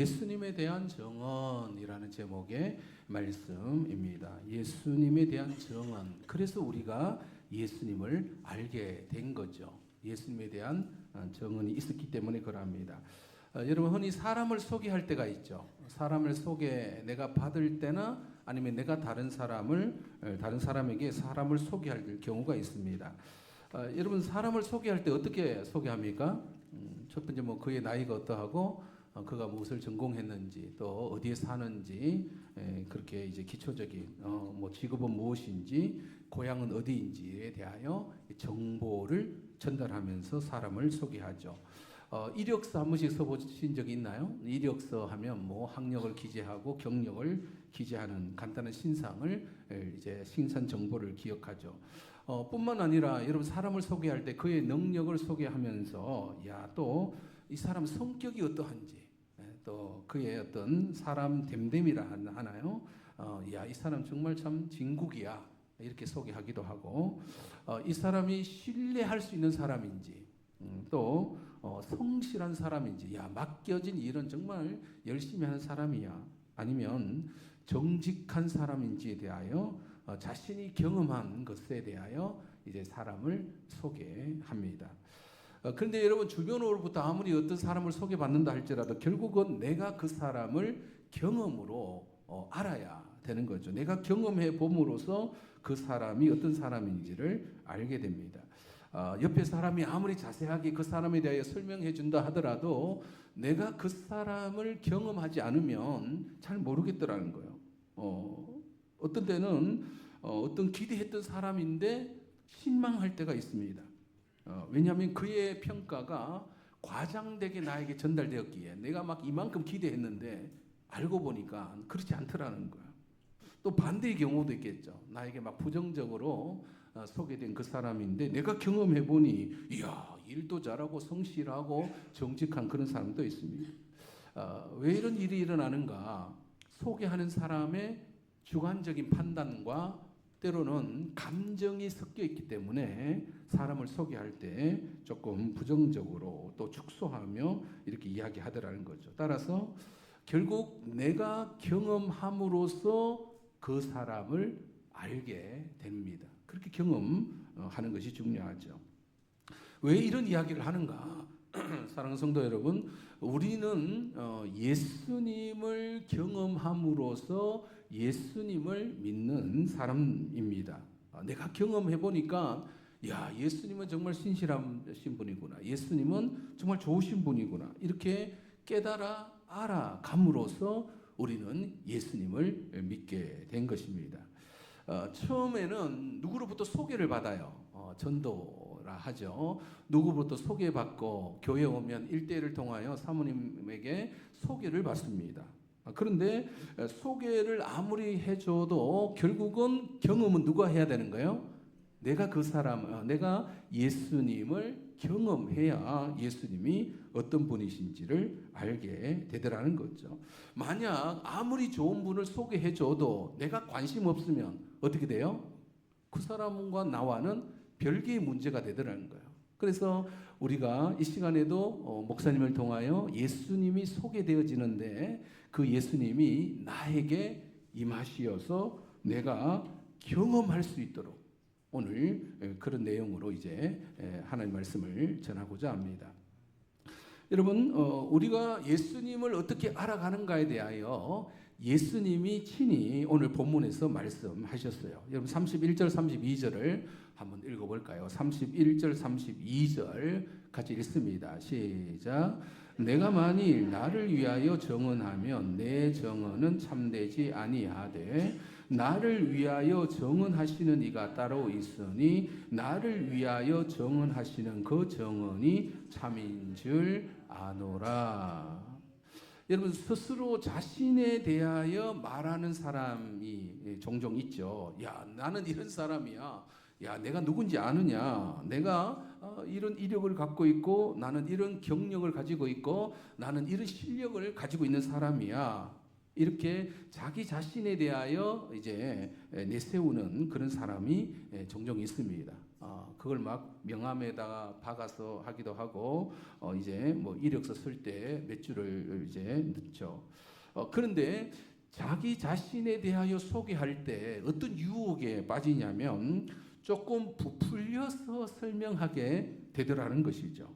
예수님에 대한 정언이라는 제목의 말씀입니다. 예수님에 대한 정언. 그래서 우리가 예수님을 알게 된 거죠. 예수님에 대한 정언이 있었기 때문에 그럽니다. 여러분 흔히 사람을 소개할 때가 있죠. 사람을 내가 받을 때나 아니면 내가 다른 사람에게 사람을 소개할 경우가 있습니다. 여러분 사람을 소개할 때 어떻게 소개합니까? 첫 번째 그의 나이가 어떠하고 그가 무엇을 전공했는지 또 어디에 사는지 그렇게 이제 기초적인 직업은 무엇인지 고향은 어디인지에 대하여 정보를 전달하면서 사람을 소개하죠. 이력서 한 번씩 써보신 적이 있나요? 이력서 하면 학력을 기재하고 경력을 기재하는 간단한 신상을 이제 신상 정보를 기억하죠. 뿐만 아니라 여러분 사람을 소개할 때 그의 능력을 소개하면서 또 이 사람 성격이 어떠한지 또 그의 어떤 사람 됨됨이라 하나요? 이 사람 정말 참 진국이야 이렇게 소개하기도 하고 이 사람이 신뢰할 수 있는 사람인지 또 성실한 사람인지 맡겨진 일은 정말 열심히 하는 사람이야 아니면 정직한 사람인지에 대하여 자신이 경험한 것에 대하여 이제 사람을 소개합니다. 그런데 여러분 주변으로부터 아무리 어떤 사람을 소개받는다 할지라도 결국은 내가 그 사람을 경험으로 알아야 되는 거죠. 내가 경험해 봄으로써 그 사람이 어떤 사람인지를 알게 됩니다. 옆에 사람이 아무리 자세하게 그 사람에 대하여 설명해 준다 하더라도 내가 그 사람을 경험하지 않으면 잘 모르겠더라는 거예요. 어떤 때는 어떤 기대했던 사람인데 실망할 때가 있습니다. 왜냐하면 그의 평가가 과장되게 나에게 전달되었기에 내가 이만큼 기대했는데 알고 보니까 그렇지 않더라는 거야. 또 반대의 경우도 있겠죠. 나에게 부정적으로 소개된 그 사람인데 내가 경험해 보니 일도 잘하고 성실하고 정직한 그런 사람도 있습니다. 왜 이런 일이 일어나는가? 소개하는 사람의 주관적인 판단과 때로는 감정이 섞여 있기 때문에 사람을 소개할 때 조금 부정적으로 또 축소하며 이렇게 이야기하더라는 거죠. 따라서 결국 내가 경험함으로써 그 사람을 알게 됩니다. 그렇게 경험하는 것이 중요하죠. 왜 이런 이야기를 하는가? 사랑하는 성도 여러분, 우리는 예수님을 경험함으로써 예수님을 믿는 사람입니다. 내가 경험해 보니까 예수님은 정말 신실하신 분이구나. 예수님은 정말 좋으신 분이구나. 이렇게 알아감으로써 우리는 예수님을 믿게 된 것입니다. 처음에는 누구로부터 소개를 받아요. 전도라 하죠. 누구로부터 소개받고 교회 오면 1대1을 통하여 사모님에게 소개를 받습니다. 그런데 소개를 아무리 해줘도 결국은 경험은 누가 해야 되는 거예요? 내가 예수님을 경험해야 예수님이 어떤 분이신지를 알게 되더라는 거죠. 만약 아무리 좋은 분을 소개해줘도 내가 관심 없으면 어떻게 돼요? 그 사람과 나와는 별개의 문제가 되더라는 거예요. 그래서 우리가 이 시간에도 목사님을 통하여 예수님이 소개되어지는데 그 예수님이 나에게 임하시어서 내가 경험할 수 있도록 오늘 그런 내용으로 이제 하나님 말씀을 전하고자 합니다. 여러분 우리가 예수님을 어떻게 알아가는가에 대하여 예수님이 친히 오늘 본문에서 말씀하셨어요. 여러분 31절 32절을 한번 읽어볼까요? 31절 32절 같이 읽습니다. 시작. 내가 만일 나를 위하여 정언하면 내 정언은 참되지 아니하되 나를 위하여 정언하시는 이가 따로 있으니 나를 위하여 정언하시는 그 정언이 참인 줄 아노라. 여러분 스스로 자신에 대하여 말하는 사람이 종종 있죠. 나는 이런 사람이야. 내가 누군지 아느냐? 내가 이런 이력을 갖고 있고 나는 이런 경력을 가지고 있고 나는 이런 실력을 가지고 있는 사람이야. 이렇게 자기 자신에 대하여 이제 내세우는 그런 사람이 종종 있습니다. 그걸 막 명함에다가 박아서 하기도 하고 이제 뭐 이력서 쓸 때 몇 줄을 이제 넣죠. 그런데 자기 자신에 대하여 소개할 때 어떤 유혹에 빠지냐면 조금 부풀려서 설명하게 되더라는 것이죠.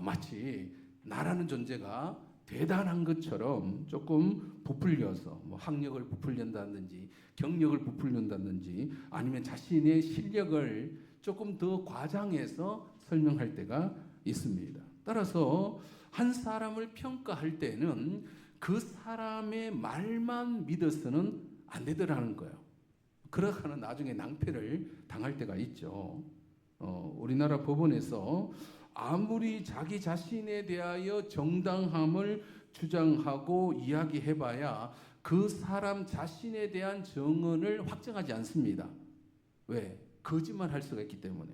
마치 나라는 존재가 대단한 것처럼 조금 부풀려서 뭐 학력을 부풀린다든지 경력을 부풀린다든지 아니면 자신의 실력을 조금 더 과장해서 설명할 때가 있습니다. 따라서 한 사람을 평가할 때는 그 사람의 말만 믿어서는 안 되더라는 거예요. 그러다가는 나중에 낭패를 당할 때가 있죠. 우리나라 법원에서 아무리 자기 자신에 대하여 정당함을 주장하고 이야기해봐야 그 사람 자신에 대한 정언을 확정하지 않습니다. 왜? 거짓말할 수가 있기 때문에.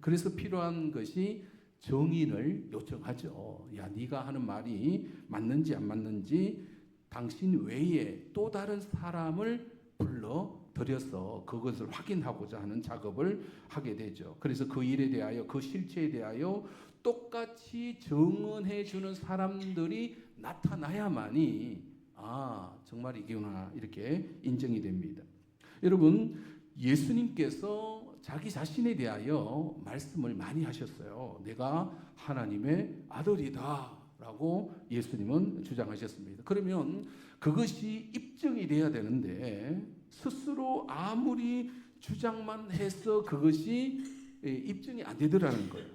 그래서 필요한 것이 정인을 요청하죠. 야, 네가 하는 말이 맞는지 안 맞는지 당신 외에 또 다른 사람을 불러들여서 그것을 확인하고자 하는 작업을 하게 되죠. 그래서 그 일에 대하여, 그 실체에 대하여 똑같이 정언해 주는 사람들이 나타나야만이 정말 이구나 이렇게 인정이 됩니다. 여러분, 예수님께서 자기 자신에 대하여 말씀을 많이 하셨어요. 내가 하나님의 아들이다 라고 예수님은 주장하셨습니다. 그러면 그것이 입증이 돼야 되는데 스스로 아무리 주장만 해서 그것이 입증이 안 되더라는 거예요.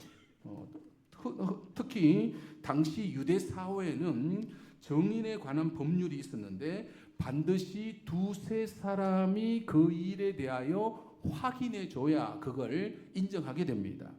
특히 당시 유대 사회에는 정인에 관한 법률이 있었는데 반드시 두세 사람이 그 일에 대하여 확인해 줘야 그걸 인정하게 됩니다.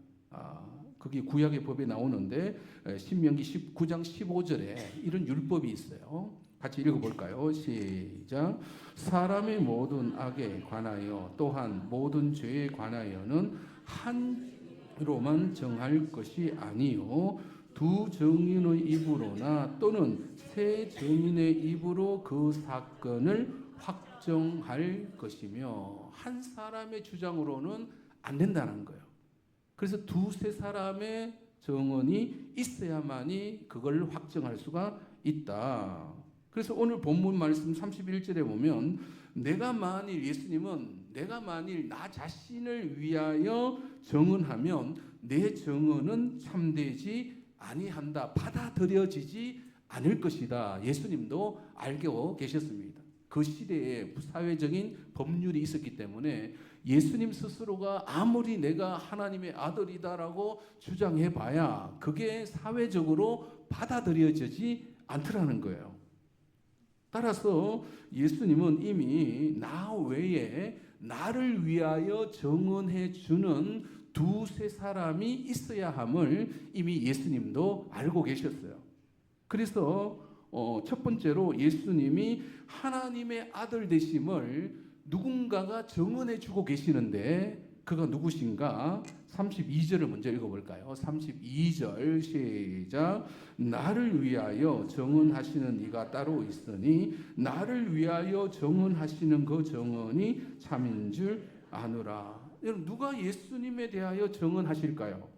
그게 구약의 법에 나오는데 신명기 19장 15절에 이런 율법이 있어요. 같이 읽어볼까요? 시작. 사람의 모든 악에 관하여 또한 모든 죄에 관하여는 한으로만 정할 것이 아니요 두 정인의 입으로나 또는 세 정인의 입으로 그 사건을 확정할 것이며 한 사람의 주장으로는 안 된다는 거예요. 그래서 두세 사람의 정언이 있어야만이 그걸 확정할 수가 있다. 그래서 오늘 본문 말씀 31절에 보면 예수님은 내가 만일 나 자신을 위하여 정언하면 내 정언은 참되지 아니한다. 받아들여지지 않을 것이다. 예수님도 알고 계셨습니다. 그 시대에 사회적인 법률이 있었기 때문에 예수님 스스로가 아무리 내가 하나님의 아들이다라고 주장해봐야 그게 사회적으로 받아들여지지 않더라는 거예요. 따라서 예수님은 이미 나 외에 나를 위하여 정언해 주는 두세 사람이 있어야 함을 이미 예수님도 알고 계셨어요. 그래서 첫 번째로 예수님이 하나님의 아들 되심을 누군가가 정언해 주고 계시는데 그가 누구신가? 32절을 먼저 읽어볼까요? 32절 시작. 나를 위하여 정언하시는 이가 따로 있으니 나를 위하여 정언하시는 그 정언이 참인 줄 아노라. 여러분, 누가 예수님에 대하여 정언하실까요?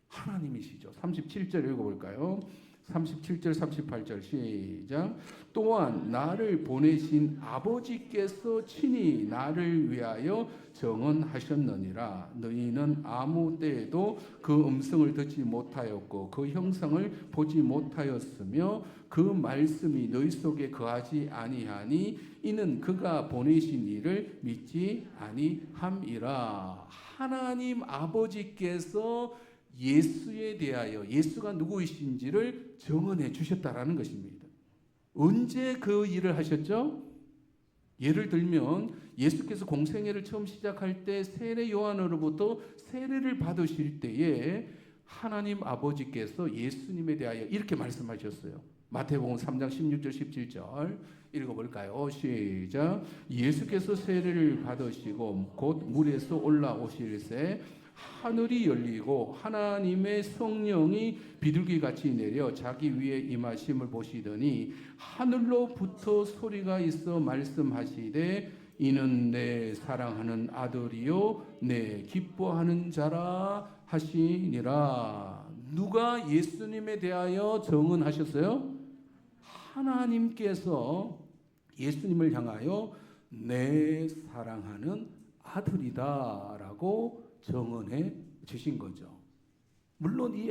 하나님이시죠. 37절 읽어볼까요? 37절 38절 시작. 또한 나를 보내신 아버지께서 친히 나를 위하여 정언하셨느니라. 너희는 아무 때에도 그 음성을 듣지 못하였고 그 형상을 보지 못하였으며 그 말씀이 너희 속에 거하지 아니하니 이는 그가 보내신 이를 믿지 아니함이라. 하나님 아버지께서 예수에 대하여 예수가 누구이신지를 정언해 주셨다라는 것입니다. 언제 그 일을 하셨죠? 예를 들면 예수께서 공생애를 처음 시작할 때 세례 요한으로부터 세례를 받으실 때에 하나님 아버지께서 예수님에 대하여 이렇게 말씀하셨어요. 마태복음 3장 16절 17절 읽어볼까요? 시작. 예수께서 세례를 받으시고 곧 물에서 올라오실새 하늘이 열리고 하나님의 성령이 비둘기같이 내려 자기 위에 임하심을 보시더니 하늘로부터 소리가 있어 말씀하시되 이는 내 사랑하는 아들이요 내 기뻐하는 자라 하시니라. 누가 예수님에 대하여 정언하셨어요? 하나님께서 예수님을 향하여 내 사랑하는 아들이다라고 정언해 주신 거죠. 물론 이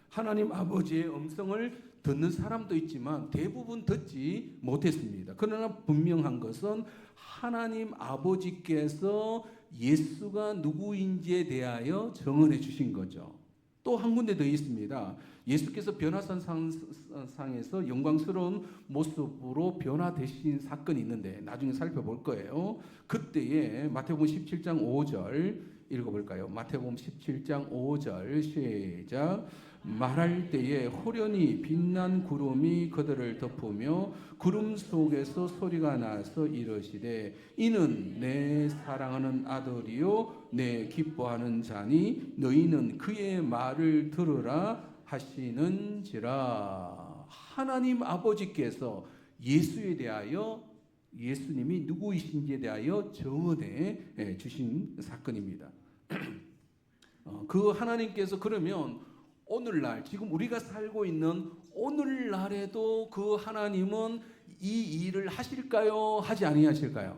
하나님 아버지의 음성을 듣는 사람도 있지만 대부분 듣지 못했습니다. 그러나 분명한 것은 하나님 아버지께서 예수가 누구인지에 대하여 정언해 주신 거죠. 또 한 군데 더 있습니다. 예수께서 변화산상에서 영광스러운 모습으로 변화되신 사건이 있는데 나중에 살펴볼 거예요. 그때에 마태복음 17장 5절 읽어볼까요? 마태복음 17장 5절 시작. 말할 때에 호련히 빛난 구름이 그들을 덮으며 구름 속에서 소리가 나서 이르시되 이는 내 사랑하는 아들이요 내 기뻐하는 자니 너희는 그의 말을 들으라 하시는지라. 하나님 아버지께서 예수에 대하여 예수님이 누구이신지에 대하여 정언해 주신 사건입니다. 그 하나님께서 그러면 오늘날 지금 우리가 살고 있는 오늘날에도 그 하나님은 이 일을 하실까요? 하지 아니하실까요?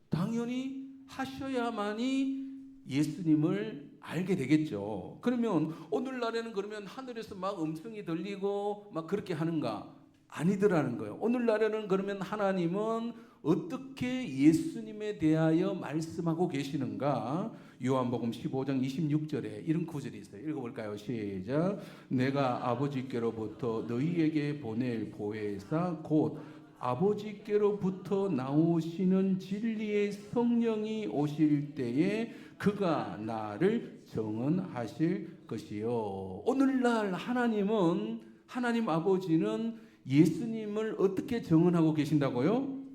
당연히 하셔야만이 예수님을 알게 되겠죠. 그러면 오늘날에는 그러면 하늘에서 막 음성이 들리고 막 그렇게 하는가? 아니더라는 거예요. 오늘날에는 그러면 하나님은 어떻게 예수님에 대하여 말씀하고 계시는가? 요한복음 15장 26절에 이런 구절이 있어요. 읽어볼까요? 시작. 내가 아버지께로부터 너희에게 보낼 보혜사 곧 아버지께로부터 나오시는 진리의 성령이 오실 때에 그가 나를 정언하실 것이요. 오늘날 하나님 아버지는 예수님을 어떻게 정언하고 계신다고요?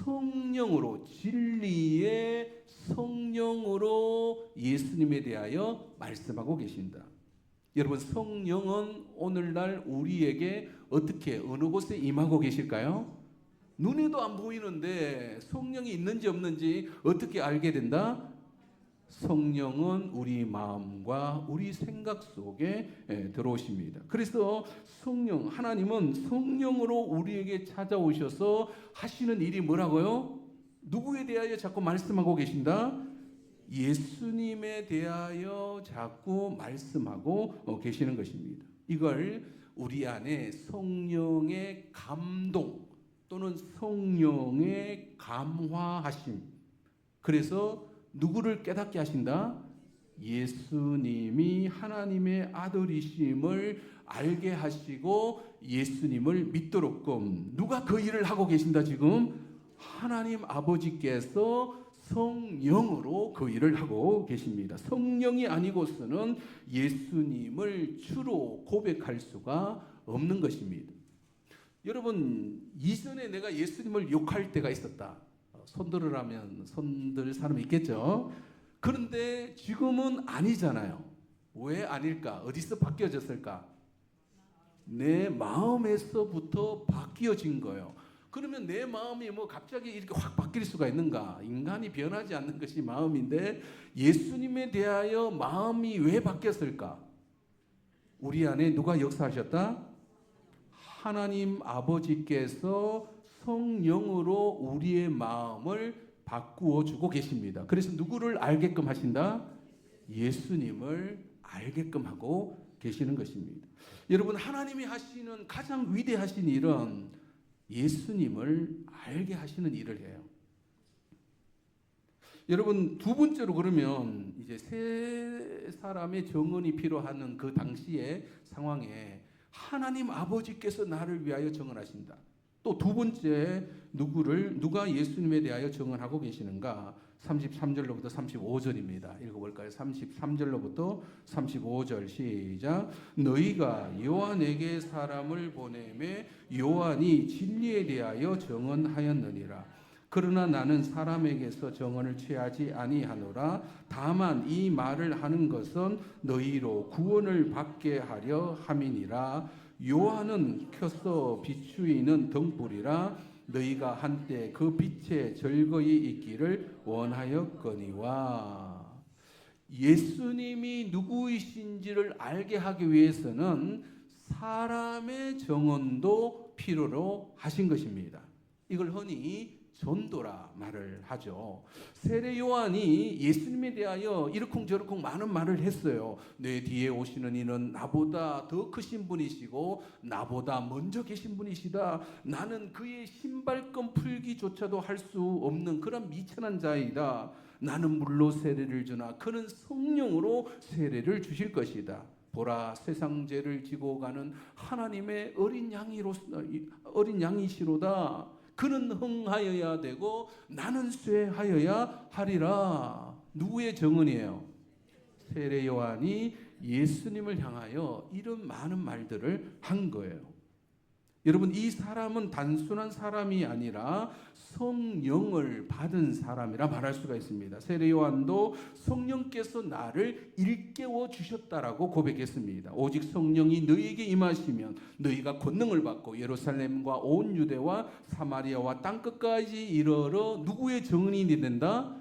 성령으로, 진리의 성령으로 예수님에 대하여 말씀하고 계신다. 여러분, 성령은 오늘날 우리에게 어떻게 어느 곳에 임하고 계실까요? 눈에도 안 보이는데 성령이 있는지 없는지 어떻게 알게 된다? 성령은 우리 마음과 우리 생각 속에 들어오십니다. 그래서 하나님은 성령으로 우리에게 찾아오셔서 하시는 일이 뭐라고요? 누구에 대하여 자꾸 말씀하고 계신다? 예수님에 대하여 자꾸 말씀하고 계시는 것입니다. 이걸 우리 안에 성령의 감동 또는 성령의 감화하심, 그래서 누구를 깨닫게 하신다? 예수님이 하나님의 아들이심을 알게 하시고 예수님을 믿도록끔. 누가 그 일을 하고 계신다 지금? 하나님 아버지께서 성령으로 그 일을 하고 계십니다. 성령이 아니고서는 예수님을 주로 고백할 수가 없는 것입니다. 여러분, 이전에 내가 예수님을 욕할 때가 있었다. 손들으라면 손들 사람이 있겠죠. 그런데 지금은 아니잖아요. 왜 아닐까? 어디서 바뀌어졌을까? 내 마음에서부터 바뀌어진 거예요. 그러면 내 마음이 뭐 갑자기 이렇게 확 바뀔 수가 있는가? 인간이 변하지 않는 것이 마음인데 예수님에 대하여 마음이 왜 바뀌었을까? 우리 안에 누가 역사하셨다? 하나님 아버지께서 성령으로 우리의 마음을 바꾸어 주고 계십니다. 그래서 누구를 알게끔 하신다? 예수님을 알게끔 하고 계시는 것입니다. 여러분, 하나님이 하시는 가장 위대하신 일은 예수님을 알게 하시는 일을 해요. 여러분, 두 번째로 그러면 이제 세 사람의 정언이 필요한 그 당시의 상황에 하나님 아버지께서 나를 위하여 정언하신다. 또 두 번째, 누가 예수님에 대하여 정언하고 계시는가? 33절로부터 35절입니다. 읽어볼까요? 33절로부터 35절 시작. 너희가 요한에게 사람을 보내매 요한이 진리에 대하여 정언하였느니라. 그러나 나는 사람에게서 정언을 취하지 아니하노라. 다만 이 말을 하는 것은 너희로 구원을 받게 하려 함이니라. 요한은 켜서 비추이는 등불이라. 너희가 한때 그 빛에 즐거이 있기를 원하였거니와. 예수님이 누구이신지를 알게 하기 위해서는 사람의 증언도 필요로 하신 것입니다. 이걸 흔히 전도라 말을 하죠. 세례 요한이 예수님에 대하여 이러쿵저러쿵 많은 말을 했어요. 내 뒤에 오시는 이는 나보다 더 크신 분이시고 나보다 먼저 계신 분이시다. 나는 그의 신발끈 풀기조차도 할 수 없는 그런 미천한 자이다. 나는 물로 세례를 주나 그는 성령으로 세례를 주실 것이다. 보라, 세상 죄를 지고 가는 하나님의 어린 양이시로다. 그는 흥하여야 되고 나는 쇠하여야 하리라. 누구의 증언이에요? 세례 요한이 예수님을 향하여 이런 많은 말들을 한 거예요. 여러분, 이 사람은 단순한 사람이 아니라 성령을 받은 사람이라 말할 수가 있습니다. 세례 요한도 성령께서 나를 일깨워 주셨다라고 고백했습니다. 오직 성령이 너희에게 임하시면 너희가 권능을 받고 예루살렘과 온 유대와 사마리아와 땅끝까지 이르러 누구의 증인이 된다?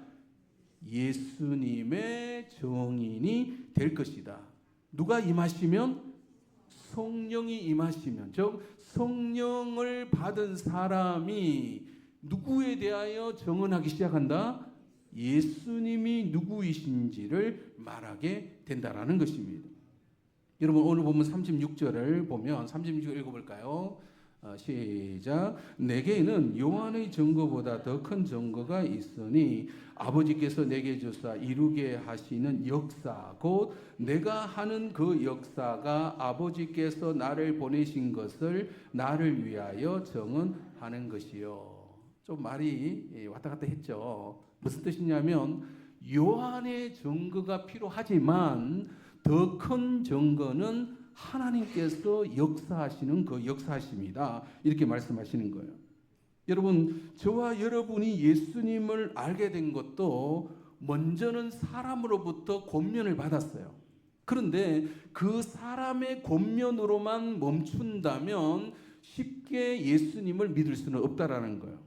예수님의 증인이 될 것이다. 누가 임하시면? 성령이 임하시면, 즉 성령을 받은 사람이 누구에 대하여 증언하기 시작한다? 예수님이 누구이신지를 말하게 된다라는 것입니다. 여러분, 오늘 보면 36절을 보면 36절 읽어볼까요? 시작. 내게는 요한의 증거보다 더 큰 증거가 있으니 아버지께서 내게 주사 이루게 하시는 역사 곧 내가 하는 그 역사가 아버지께서 나를 보내신 것을 나를 위하여 증언하는 것이요. 좀 말이 왔다 갔다 했죠. 무슨 뜻이냐면 요한의 증거가 필요하지만 더 큰 증거는 하나님께서 역사하시는 그 역사하심이다. 이렇게 말씀하시는 거예요. 여러분, 저와 여러분이 예수님을 알게 된 것도 먼저는 사람으로부터 권면을 받았어요. 그런데 그 사람의 권면으로만 멈춘다면 쉽게 예수님을 믿을 수는 없다라는 거예요.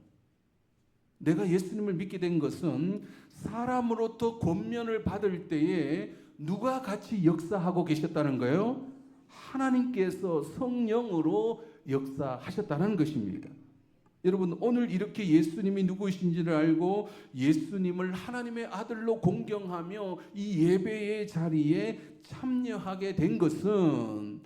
내가 예수님을 믿게 된 것은 사람으로부터 권면을 받을 때에 누가 같이 역사하고 계셨다는 거예요? 하나님께서 성령으로 역사하셨다는 것입니다. 여러분, 오늘 이렇게 예수님이 누구이신지를 알고 예수님을 하나님의 아들로 공경하며 이 예배의 자리에 참여하게 된 것은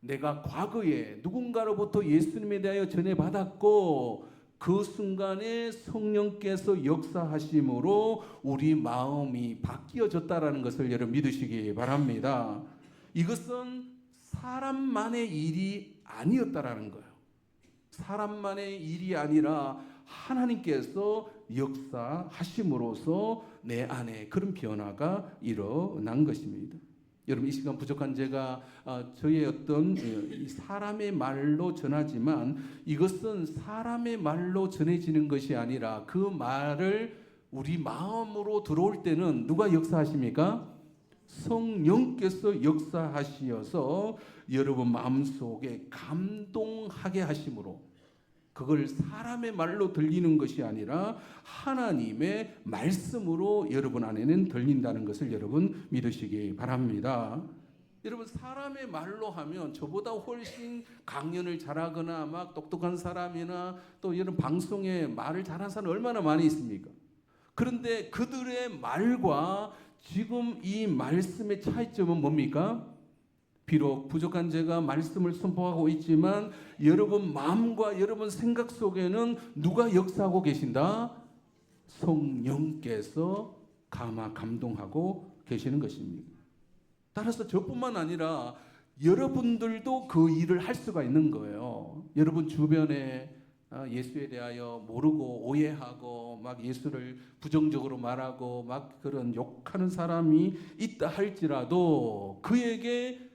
내가 과거에 누군가로부터 예수님에 대하여 전해받았고 그 순간에 성령께서 역사하심으로 우리 마음이 바뀌어졌다라는 것을 여러분 믿으시기 바랍니다. 이것은 사람만의 일이 아니었다라는 거예요. 사람만의 일이 아니라 하나님께서 역사하심으로써 내 안에 그런 변화가 일어난 것입니다. 여러분, 이 시간 부족한 제가 저의 어떤 사람의 말로 전하지만 이것은 사람의 말로 전해지는 것이 아니라 그 말을 우리 마음으로 들어올 때는 누가 역사하십니까? 성령께서 역사하시어서 여러분 마음속에 감동하게 하심으로 그걸 사람의 말로 들리는 것이 아니라 하나님의 말씀으로 여러분 안에는 들린다는 것을 여러분 믿으시기 바랍니다. 여러분, 사람의 말로 하면 저보다 훨씬 강연을 잘하거나 막 똑똑한 사람이나 또 이런 방송에 말을 잘하는 사람 얼마나 많이 있습니까? 그런데 그들의 말과 지금 이 말씀의 차이점은 뭡니까? 비록 부족한 제가 말씀을 선포하고 있지만 여러분 마음과 여러분 생각 속에는 누가 역사하고 계신다? 성령께서 감동하고 계시는 것입니다. 따라서 저뿐만 아니라 여러분들도 그 일을 할 수가 있는 거예요. 여러분 주변에 예수에 대하여 모르고 오해하고 막 예수를 부정적으로 말하고 막 그런 욕하는 사람이 있다 할지라도 그에게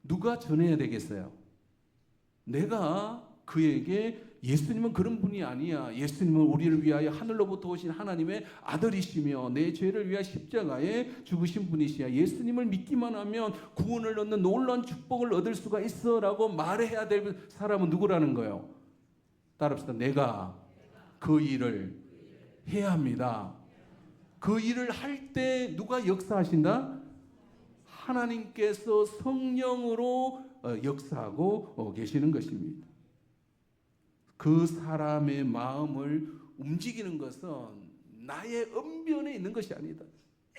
누가 전해야 되겠어요? 내가 그에게 예수님은 그런 분이 아니야. 예수님은 우리를 위하여 하늘로부터 오신 하나님의 아들이시며 내 죄를 위하여 십자가에 죽으신 분이시야. 예수님을 믿기만 하면 구원을 얻는 놀라운 축복을 얻을 수가 있어 라고 말해야 될 사람은 누구라는 거예요? 따라합시다. 내가 그 일을 해야 합니다. 그 일을 할 때 누가 역사하신다? 하나님께서 성령으로 역사하고 계시는 것입니다. 그 사람의 마음을 움직이는 것은 나의 언변에 있는 것이 아니다.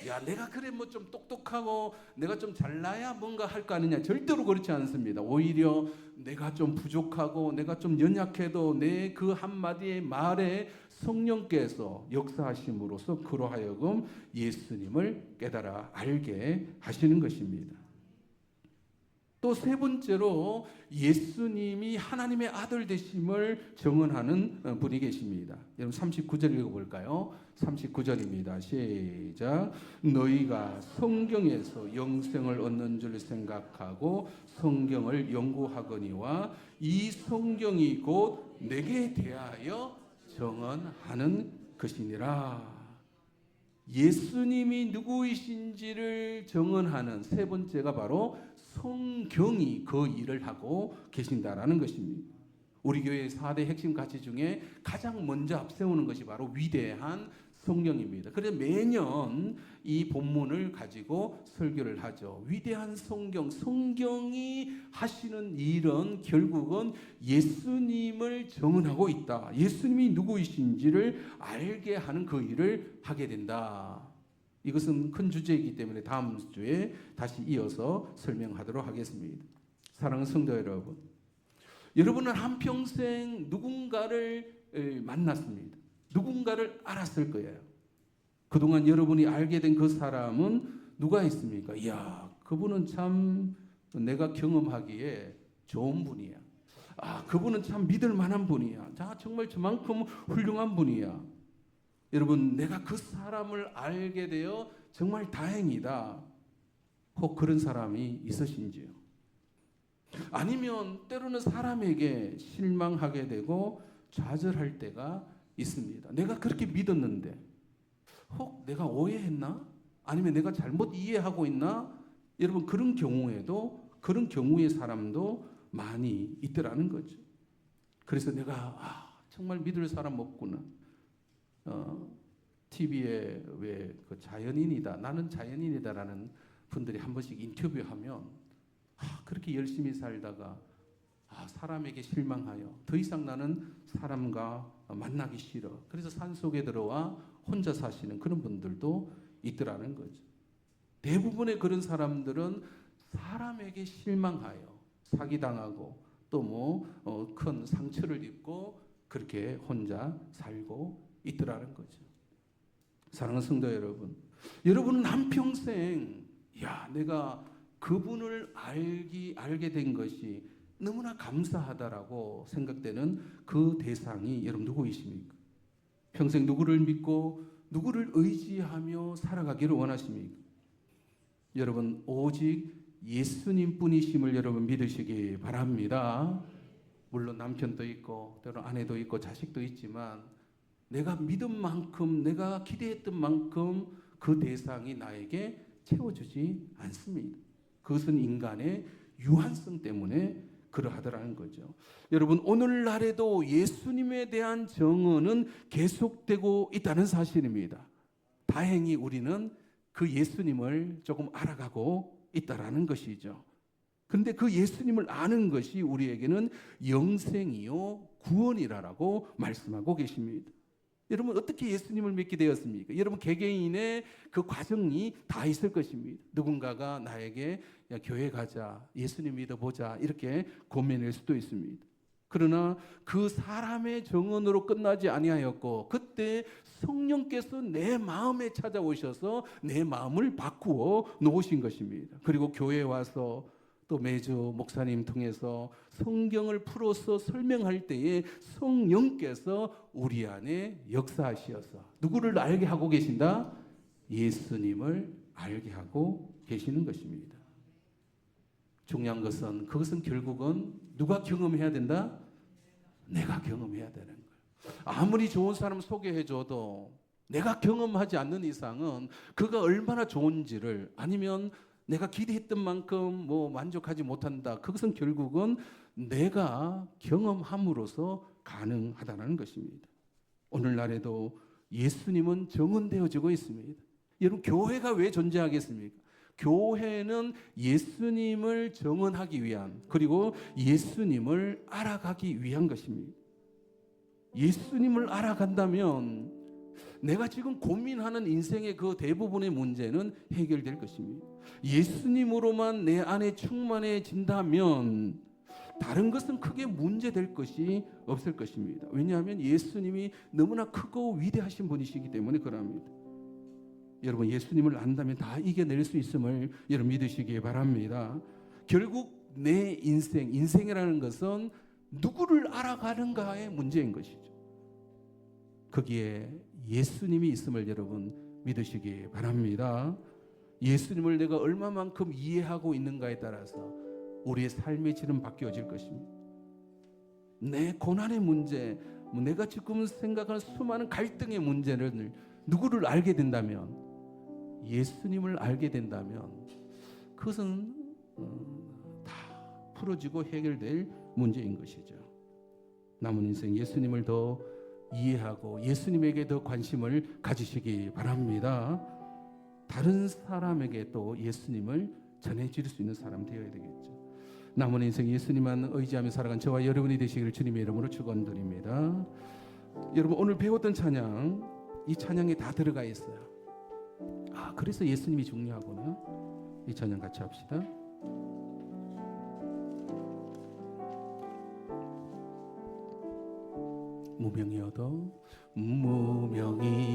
야, 내가 그래 뭐 좀 똑똑하고 내가 좀 잘나야 뭔가 할 거 아니냐. 절대로 그렇지 않습니다. 오히려 내가 좀 부족하고 내가 좀 연약해도 내 그 한마디의 말에 성령께서 역사하심으로써 그로 하여금 예수님을 깨달아 알게 하시는 것입니다. 또 세 번째로 예수님이 하나님의 아들 되심을 증언하는 분이 계십니다. 여러분 39절 읽어볼까요? 39절입니다. 시작. 너희가 성경에서 영생을 얻는 줄 생각하고 성경을 연구하거니와 이 성경이 곧 내게 대하여 증언하는 것이니라. 예수님이 누구이신지를 증언하는 세 번째가 바로 성경이 그 일을 하고 계신다라는 것입니다. 우리 교회의 4대 핵심 가치 중에 가장 먼저 앞세우는 것이 바로 위대한 성경입니다. 그래서 매년 이 본문을 가지고 설교를 하죠. 위대한 성경, 성경이 하시는 일은 결국은 예수님을 증언하고 있다. 예수님이 누구이신지를 알게 하는 그 일을 하게 된다. 이것은 큰 주제이기 때문에 다음 주에 다시 이어서 설명하도록 하겠습니다. 사랑하는 성도 여러분, 여러분은 한평생 누군가를 만났습니다. 누군가를 알았을 거예요. 그동안 여러분이 알게 된 그 사람은 누가 있습니까? 이야, 그분은 참 내가 경험하기에 좋은 분이야. 아, 그분은 참 믿을 만한 분이야. 자, 정말 저만큼 훌륭한 분이야. 여러분, 내가 그 사람을 알게 되어 정말 다행이다. 혹 그런 사람이 있으신지요? 아니면 때로는 사람에게 실망하게 되고 좌절할 때가 있습니다. 내가 그렇게 믿었는데 혹 내가 오해했나? 아니면 내가 잘못 이해하고 있나? 여러분, 그런 경우에도 그런 경우의 사람도 많이 있더라는 거죠. 그래서 내가 정말 믿을 사람 없구나. TV에 왜 그 자연인이다, 나는 자연인이다라는 분들이 한 번씩 인터뷰하면 그렇게 열심히 살다가 사람에게 실망하여 더 이상 나는 사람과 만나기 싫어. 그래서 산속에 들어와 혼자 사시는 그런 분들도 있더라는 거죠. 대부분의 그런 사람들은 사람에게 실망하여 사기당하고 또 뭐 큰 상처를 입고 그렇게 혼자 살고 있더라는 거죠. 사랑하는 성도 여러분, 여러분은 한평생 내가 그분을 알게 된 것이 너무나 감사하다라고 생각되는 그 대상이 여러분 누구이십니까? 평생 누구를 믿고 누구를 의지하며 살아가기를 원하십니까? 여러분, 오직 예수님 뿐이심을 여러분 믿으시기 바랍니다. 물론 남편도 있고 때로는 아내도 있고 자식도 있지만 내가 믿은 만큼, 내가 기대했던 만큼 그 대상이 나에게 채워주지 않습니다. 그것은 인간의 유한성 때문에 그러하더라는 거죠. 여러분, 오늘날에도 예수님에 대한 증언은 계속되고 있다는 사실입니다. 다행히 우리는 그 예수님을 조금 알아가고 있다라는 것이죠. 그런데 그 예수님을 아는 것이 우리에게는 영생이요 구원이라고 말씀하고 계십니다. 여러분, 어떻게 예수님을 믿게 되었습니까? 여러분, 개개인의 그 과정이 다 있을 것입니다. 누군가가 나에게 교회 가자, 예수님 믿어보자 이렇게 고민할 수도 있습니다. 그러나 그 사람의 증언으로 끝나지 아니하였고 그때 성령께서 내 마음에 찾아오셔서 내 마음을 바꾸어 놓으신 것입니다. 그리고 교회에 와서 또 매주 목사님 통해서 성경을 풀어서 설명할 때에 성령께서 우리 안에 역사하시어서 누구를 알게 하고 계신다? 예수님을 알게 하고 계시는 것입니다. 중요한 것은 그것은 결국은 누가 경험해야 된다? 내가 경험해야 되는 거예요. 아무리 좋은 사람 소개해줘도 내가 경험하지 않는 이상은 그가 얼마나 좋은지를 아니면 내가 기대했던 만큼 만족하지 못한다. 그것은 결국은 내가 경험함으로써 가능하다는 것입니다. 오늘날에도 예수님은 정언되어지고 있습니다. 여러분, 교회가 왜 존재하겠습니까? 교회는 예수님을 정언하기 위한, 그리고 예수님을 알아가기 위한 것입니다. 예수님을 알아간다면 내가 지금 고민하는 인생의 그 대부분의 문제는 해결될 것입니다. 예수님으로만 내 안에 충만해진다면 다른 것은 크게 문제될 것이 없을 것입니다. 왜냐하면 예수님이 너무나 크고 위대하신 분이시기 때문에 그럽니다. 여러분, 예수님을 안다면 다 이겨낼 수 있음을 여러분 믿으시기 바랍니다. 결국 내 인생이라는 것은 누구를 알아가는가의 문제인 것이죠. 거기에 예수님이 있음을 여러분 믿으시기 바랍니다. 예수님을 내가 얼마만큼 이해하고 있는가에 따라서 우리의 삶의 질은 바뀌어질 것입니다. 내 고난의 문제, 내가 지금 생각하는 수많은 갈등의 문제를 누구를 알게 된다면, 예수님을 알게 된다면 그것은 다 풀어지고 해결될 문제인 것이죠. 남은 인생 예수님을 더 이해하고 예수님에게 더 관심을 가지시기 바랍니다. 다른 사람에게 또 예수님을 전해줄 수 있는 사람 되어야 되겠죠. 남은 인생 예수님만 의지하며 살아간 저와 여러분이 되시기를 주님의 이름으로 축원드립니다. 여러분, 오늘 배웠던 찬양, 이 찬양에 다 들어가 있어요. 그래서 예수님이 중요하구나. 이 찬양 같이 합시다. 무명이어도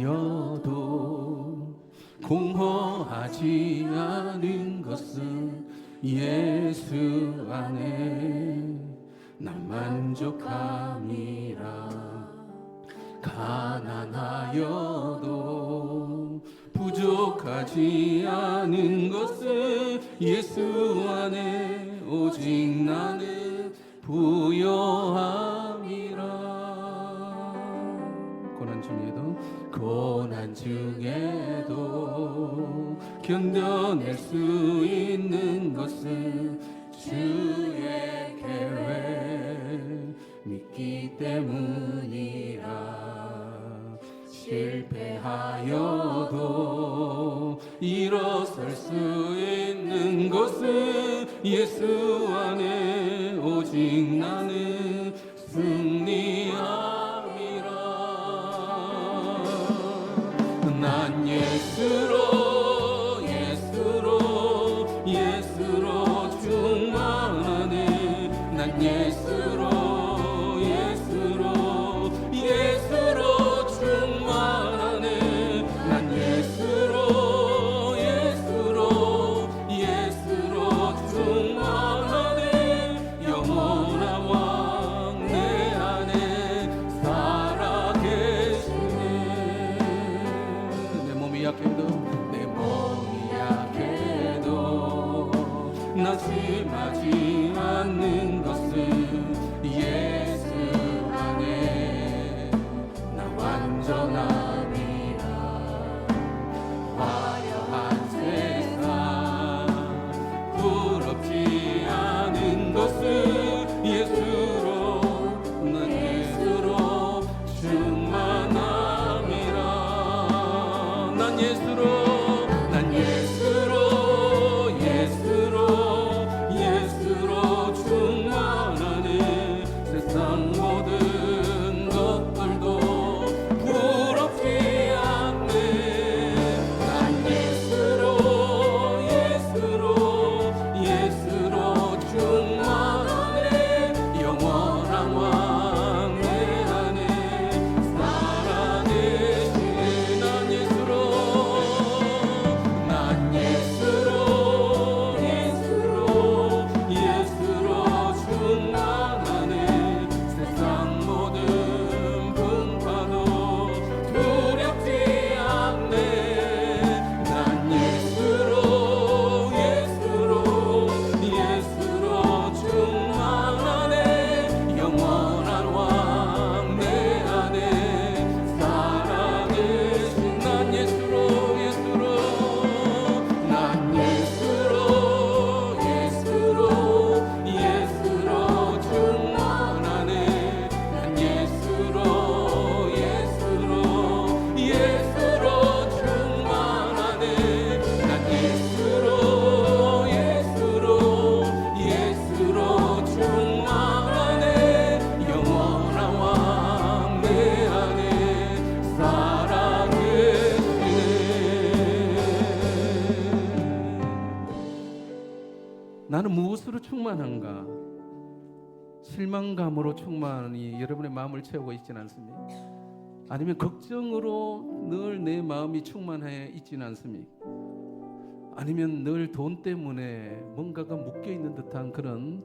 공허하지 않은 것은 예수 안에 난 만족함이라. 가난하여도 부족하지 않은 것은 예수 안에 오직 나는 부요함이라. 고난 중에도 견뎌낼 수 있는 것은 주의 계획 믿기 때문이라. 실패하여도 일어설 수 있는 것은 예수 안에 오직 나는 승리함이라. 난 예수로 충만하네. 난 예수로 충만하네. 난 예수로 충만하네. 영원한 왕 내 안에 충만한가? 실망감으로 충만히 여러분의 마음을 채우고 있지는 않습니까? 아니면 걱정으로 늘 내 마음이 충만해 있지는 않습니까? 아니면 늘 돈 때문에 뭔가가 묶여있는 듯한 그런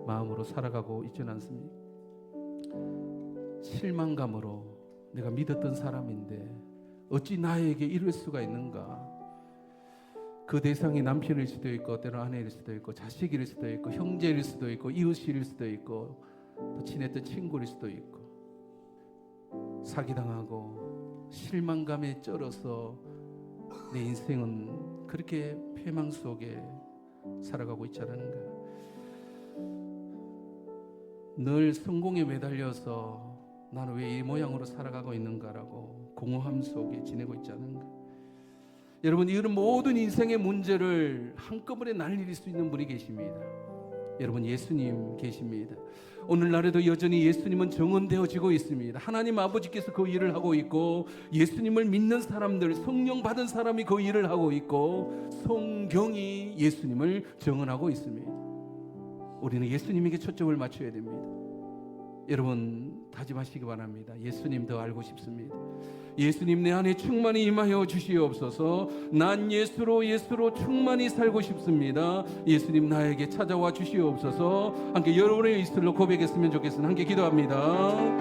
마음으로 살아가고 있지는 않습니까? 실망감으로 내가 믿었던 사람인데 어찌 나에게 이럴 수가 있는가? 그 대상이 남편일 수도 있고 때로 아내일 수도 있고 자식일 수도 있고 형제일 수도 있고 이웃일 수도 있고 또 친했던 친구일 수도 있고 사기당하고 실망감에 쩔어서 내 인생은 그렇게 패망 속에 살아가고 있지 않은가? 늘 성공에 매달려서 나는 왜 이 모양으로 살아가고 있는가라고 공허함 속에 지내고 있지 않은가? 여러분, 이런 모든 인생의 문제를 한꺼번에 날릴 수 있는 분이 계십니다. 여러분, 예수님 계십니다. 오늘날에도 여전히 예수님은 정언되어지고 있습니다. 하나님 아버지께서 그 일을 하고 있고 예수님을 믿는 사람들, 성령 받은 사람이 그 일을 하고 있고 성경이 예수님을 정언하고 있습니다. 우리는 예수님에게 초점을 맞춰야 됩니다. 여러분, 다짐하시기 바랍니다. 예수님 더 알고 싶습니다. 예수님 내 안에 충만히 임하여 주시옵소서. 난 예수로 충만히 살고 싶습니다. 예수님 나에게 찾아와 주시옵소서. 함께 여러분의 입술로 고백했으면 좋겠습니다. 함께 기도합니다.